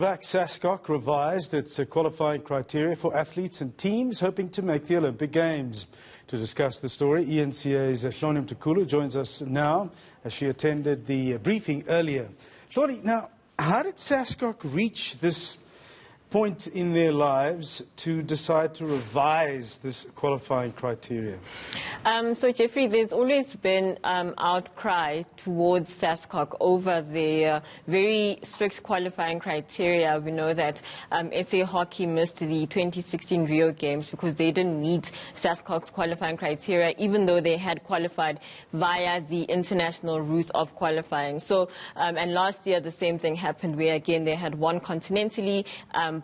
Back, Sascoc revised its qualifying criteria for athletes and teams hoping to make the Olympic Games. To discuss the story, ENCA's Hloni Mtukulu joins us now as she attended the briefing earlier. Hloni, now, how did Sascoc reach this point in their lives to decide to revise this qualifying criteria? So, Jeffrey, there's always been outcry towards Sascoc over the very strict qualifying criteria. We know that SA Hockey missed the 2016 Rio Games because they didn't meet Sascoc's qualifying criteria, even though they had qualified via the international route of qualifying. So, and last year the same thing happened where, again, they had won continentally,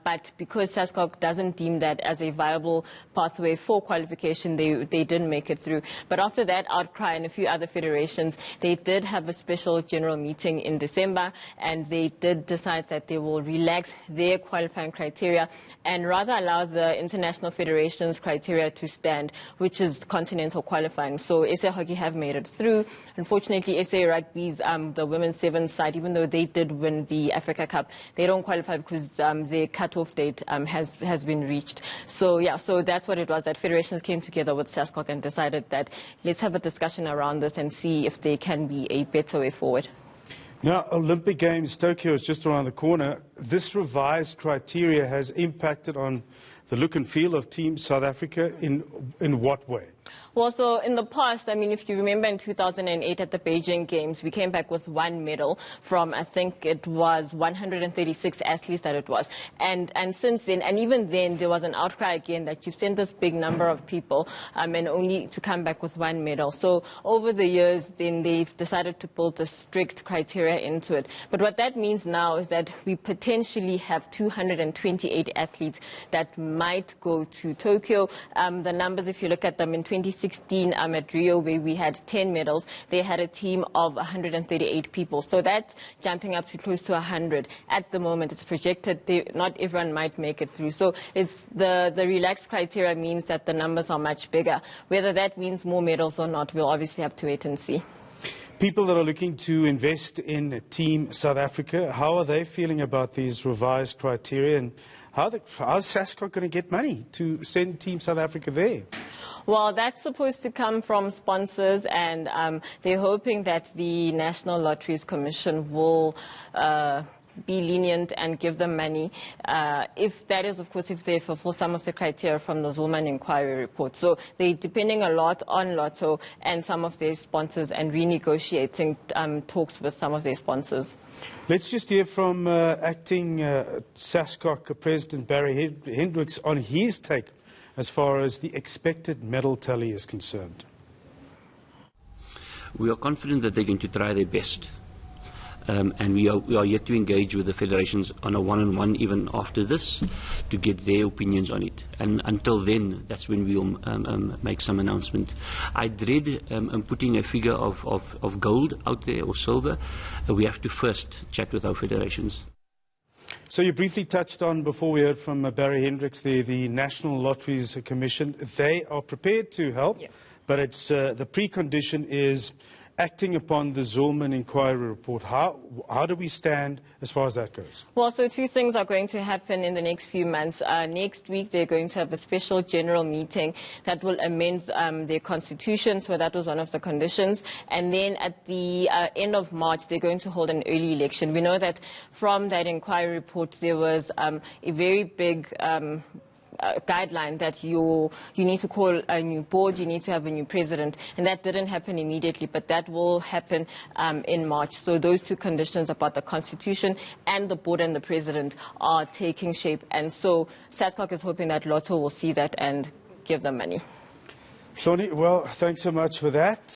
but because Sascoc doesn't deem that as a viable pathway for qualification, they didn't make it through. But after that outcry and a few other federations, they did have a special general meeting in December, and they did decide that they will relax their qualifying criteria and rather allow the international federation's criteria to stand, which is continental qualifying. So SA Hockey have made it through. Unfortunately, SA Rugby's the women's sevens side, even though they did win the Africa Cup, they don't qualify because the cut-off date has been reached. So yeah, so that's what it was, that federations came together with Sascoc and decided that let's have a discussion around this and see if there can be a better way forward. Now, Olympic Games Tokyo is just around the corner. This revised criteria has impacted on the look and feel of Team South Africa in what way? Well, so in the past, I mean, if you remember in 2008 at the Beijing Games, we came back with one medal from, I think it was 136 athletes that it was. And since then, and even then, there was an outcry again that you've sent this big number of people and only to come back with one medal. So over the years, then they've decided to build a strict criteria into it. But what that means now is that we potentially have 228 athletes that might go to Tokyo. The numbers, if you look at them, in 2016 at Rio, where we had 10 medals, they had a team of 138 people. So that's jumping up to close to 100. At the moment, it's projected not everyone might make it through. So it's the relaxed criteria means that the numbers are much bigger. Whether that means more medals or not, we'll obviously have to wait and see. People that are looking to invest in Team South Africa, how are they feeling about these revised criteria, and how's Sascoc going to get money to send Team South Africa there? Well, that's supposed to come from sponsors, and they're hoping that the National Lotteries Commission will be lenient and give them money. If that is, of course, if they fulfill some of the criteria from the Zulman inquiry report. So they're depending a lot on Lotto and some of their sponsors and renegotiating talks with some of their sponsors. Let's just hear from acting Sascoc President Barry Hendricks on his take as far as the expected medal tally is concerned. We are confident that they're going to try their best. And we are yet to engage with the federations on a one-on-one even after this to get their opinions on it. And until then, that's when we'll make some announcement. I dread putting a figure of gold out there or silver. We have to first chat with our federations. So you briefly touched on, before we heard from Barry Hendricks, the National Lotteries Commission. They are prepared to help, yeah, but it's the precondition is acting upon the Zulman inquiry report. How do we stand as far as that goes? Well, so two things are going to happen in the next few months. Next week, they're going to have a special general meeting that will amend their constitution. So that was one of the conditions. And then at the end of March, they're going to hold an early election. We know that from that inquiry report, there was a very big guideline that you need to call a new board, you need to have a new president, and that didn't happen immediately, but that will happen in March. So those two conditions about the constitution and the board and the president are taking shape, and so Sascoc is hoping that Lotto will see that and give them money. Hloni, well, thanks so much for that.